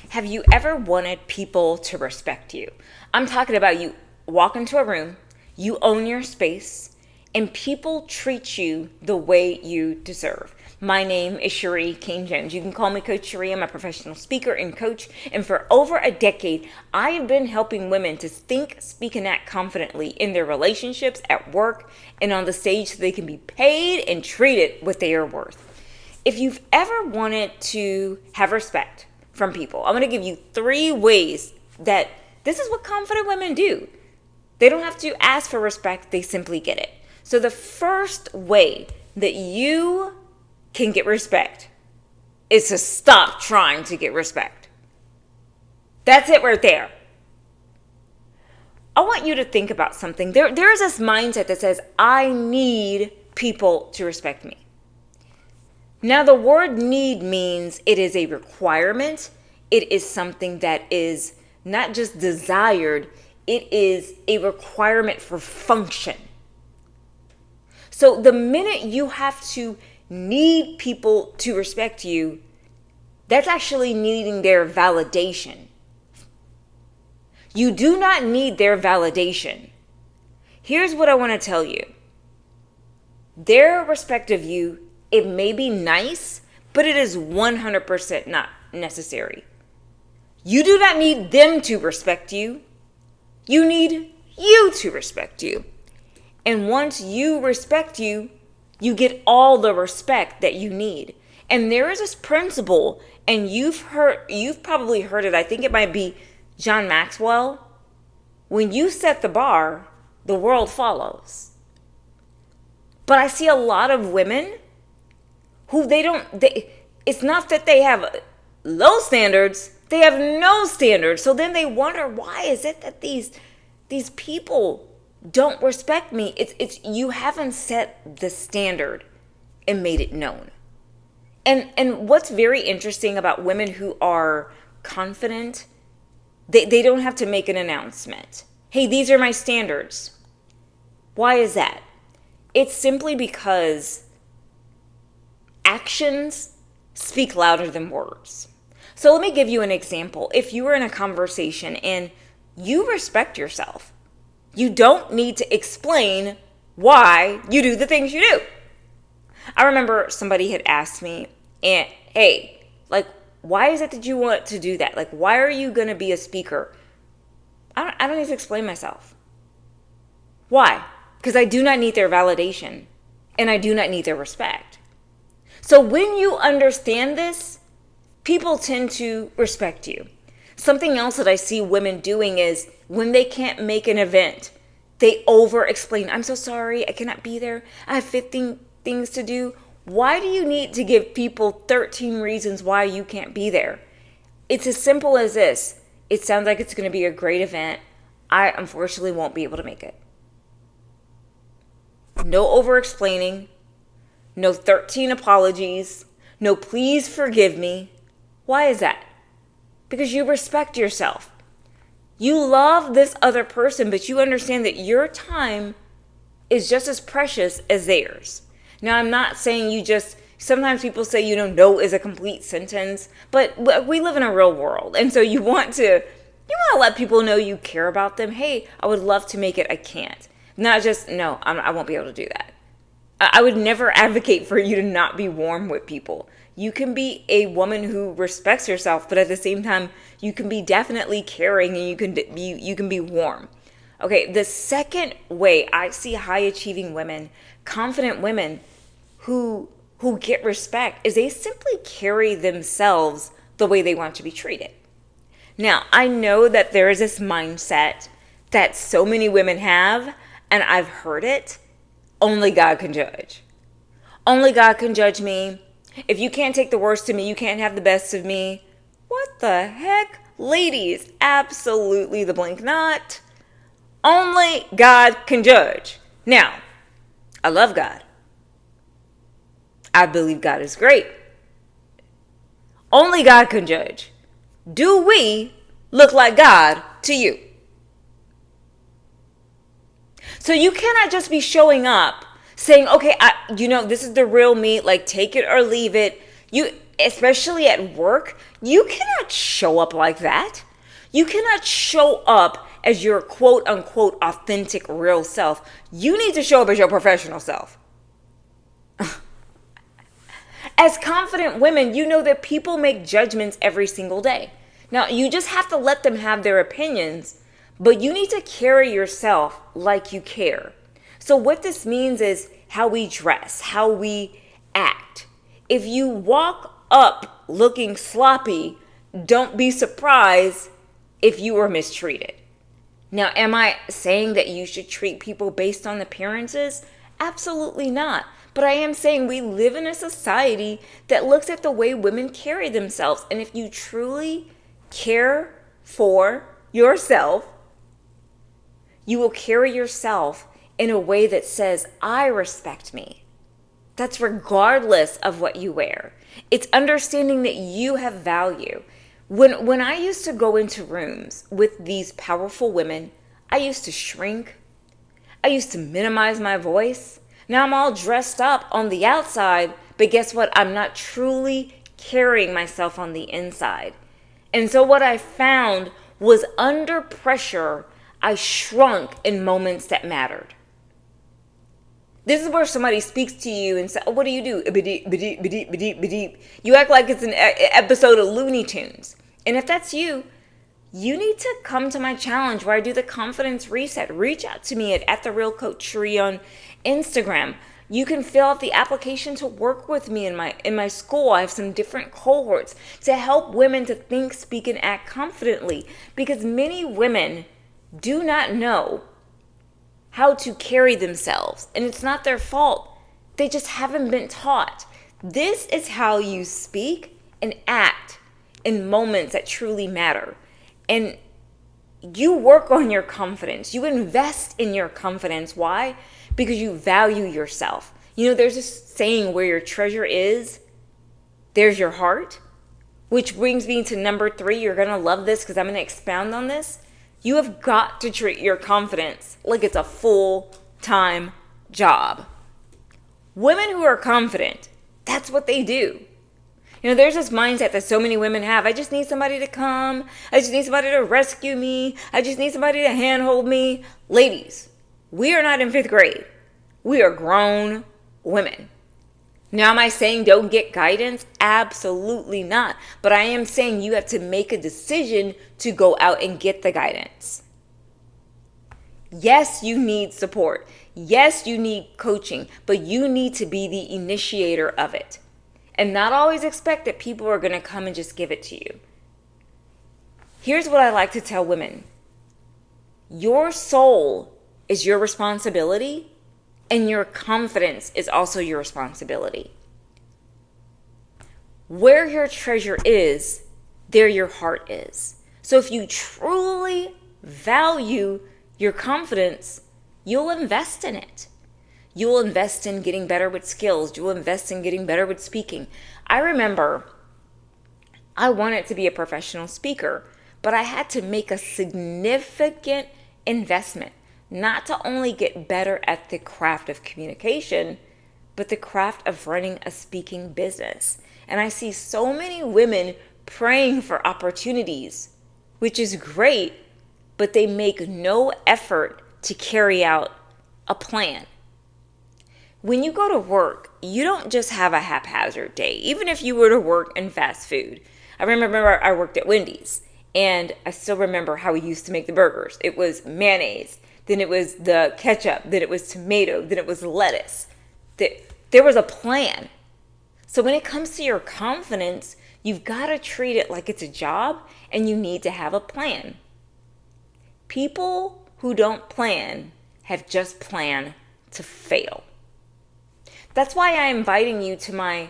Have you ever wanted people to respect you? I'm talking about you walk into a room, you own your space, and people treat you the way you deserve. My name is Sheree Cain-Jones. You can call me Coach Sheree. I'm a professional speaker and coach. And for over a decade, I have been helping women to think, speak, and act confidently in their relationships, at work, and on the stage so they can be paid and treated what they are worth. If you've ever wanted to have respect from people, I'm going to give you 3 ways that this is what confident women do. They don't have to ask for respect, they simply get it. So the first way that you can get respect is to stop trying to get respect. That's it right there. I want you to think about something. There's this mindset that says, I need people to respect me. Now, the word need means it is a requirement. It is something that is not just desired, it is a requirement for function. So the minute you have to need people to respect you, that's actually needing their validation. You do not need their validation. Here's what I want to tell you. Their respect of you, it may be nice, but it is 100% not necessary. You do not need them to respect you. You need you to respect you. And once you respect you, you get all the respect that you need. And there is this principle, and you've probably heard it. I think it might be John Maxwell. When you set the bar, the world follows. But I see a lot of women who it's not that they have low standards, they have no standards. So then they wonder, why is it that these people don't respect me? It's you haven't set the standard and made it known. And what's very interesting about women who are confident, they don't have to make an announcement. Hey, these are my standards. Why is that? It's simply because actions speak louder than words. So let me give you an example. If you were in a conversation and you respect yourself, you don't need to explain why you do the things you do. I remember somebody had asked me, hey, why is it that you want to do that? Why are you going to be a speaker? I don't need to explain myself. Why? Because I do not need their validation and I do not need their respect. So when you understand this, people tend to respect you. Something else that I see women doing is when they can't make an event, they over-explain. I'm so sorry, I cannot be there. I have 15 things to do. Why do you need to give people 13 reasons why you can't be there? It's as simple as this. It sounds like it's going to be a great event. I unfortunately won't be able to make it. No over-explaining. No 13 apologies. No please forgive me. Why is that? Because you respect yourself. You love this other person, but you understand that your time is just as precious as theirs. Now, I'm not saying sometimes people say, no is a complete sentence, but we live in a real world. And so you want to let people know you care about them. Hey, I would love to make it. I can't. Not just, no, I won't be able to do that. I would never advocate for you to not be warm with people. You can be a woman who respects herself, but at the same time, you can be definitely caring and you can be warm. Okay, the second way I see high achieving women, confident women who get respect is they simply carry themselves the way they want to be treated. Now, I know that there is this mindset that so many women have, and I've heard it. Only God can judge. Only God can judge me. If you can't take the worst of me, you can't have the best of me. What the heck? Ladies, absolutely the blank not. Only God can judge. Now, I love God. I believe God is great. Only God can judge. Do we look like God to you? So you cannot just be showing up saying, okay, this is the real me, take it or leave it. You, especially at work, you cannot show up like that. You cannot show up as your quote unquote authentic real self. You need to show up as your professional self. As confident women, you know that people make judgments every single day. Now, you just have to let them have their opinions, but you need to carry yourself like you care. So what this means is how we dress, how we act. If you walk up looking sloppy, don't be surprised if you were mistreated. Now, am I saying that you should treat people based on appearances? Absolutely not. But I am saying we live in a society that looks at the way women carry themselves. And if you truly care for yourself, you will carry yourself in a way that says, I respect me. That's regardless of what you wear. It's understanding that you have value. When I used to go into rooms with these powerful women, I used to shrink. I used to minimize my voice. Now I'm all dressed up on the outside, but guess what? I'm not truly carrying myself on the inside. And so what I found was under pressure, I shrunk in moments that mattered. This is where somebody speaks to you and says, oh, what do you do? You act like it's an episode of Looney Tunes. And if that's you, you need to come to my challenge where I do the confidence reset. Reach out to me at @TheRealCoachSheree on Instagram. You can fill out the application to work with me in my school. I have some different cohorts to help women to think, speak, and act confidently, because many women do not know how to carry themselves, and it's not their fault. They just haven't been taught. This is how you speak and act in moments that truly matter. And you work on your confidence. You invest in your confidence. Why? Because you value yourself. You know, there's this saying, where your treasure is, there's your heart. Which brings me to number 3. You're going to love this because I'm going to expound on this. You have got to treat your confidence like it's a full-time job. Women who are confident, that's what they do. You know, there's this mindset that so many women have. I just need somebody to come. I just need somebody to rescue me. I just need somebody to handhold me. Ladies, we are not in 5th grade. We are grown women. Now, am I saying don't get guidance? Absolutely not. But I am saying you have to make a decision to go out and get the guidance. Yes, you need support. Yes, you need coaching, but you need to be the initiator of it. And not always expect that people are going to come and just give it to you. Here's what I like to tell women. Your soul is your responsibility, and your confidence is also your responsibility. Where your treasure is, there your heart is. So if you truly value your confidence, you'll invest in it. You'll invest in getting better with skills. You'll invest in getting better with speaking. I remember I wanted to be a professional speaker, but I had to make a significant investment, not to only get better at the craft of communication, but the craft of running a speaking business. And I see so many women praying for opportunities, which is great, but they make no effort to carry out a plan. When you go to work, you don't just have a haphazard day. Even if you were to work in fast food. I remember I worked at Wendy's, and I still remember how we used to make the burgers. It was mayonnaise, then it was the ketchup, then it was tomato, then it was lettuce. There was a plan. So when it comes to your confidence, you've got to treat it like it's a job, and you need to have a plan. People who don't plan have just planned to fail. That's why I'm inviting you to my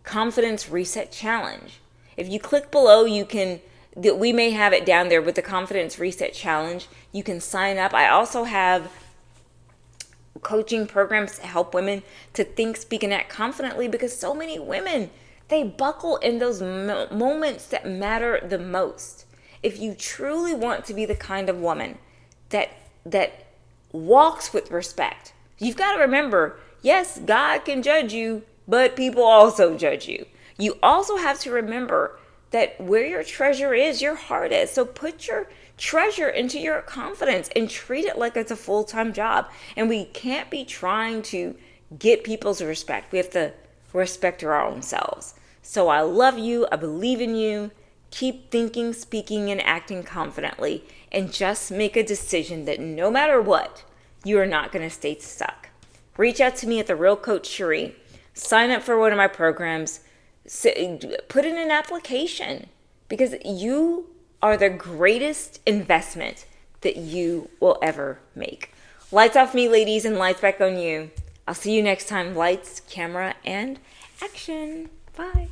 Confidence Reset Challenge. If you click below, we may have it down there with the Confidence Reset Challenge. You can sign up. I also have coaching programs to help women to think, speak, and act confidently, because so many women, they buckle in those moments that matter the most. If you truly want to be the kind of woman that walks with respect, you've got to remember, yes, God can judge you. but people also judge you. You also have to remember that where your treasure is, your heart is. So put your treasure into your confidence and treat it like it's a full-time job. And we can't be trying to get people's respect. We have to respect our own selves. So I love you. I believe in you. Keep thinking, speaking, and acting confidently. And just make a decision that no matter what, you are not going to stay stuck. Reach out to me at The Real Coach Sheree. Sign up for one of my programs. Put in an application, because you are the greatest investment that you will ever make. Lights off me, ladies, and lights back on you. I'll see you next time. Lights, camera, and action. Bye.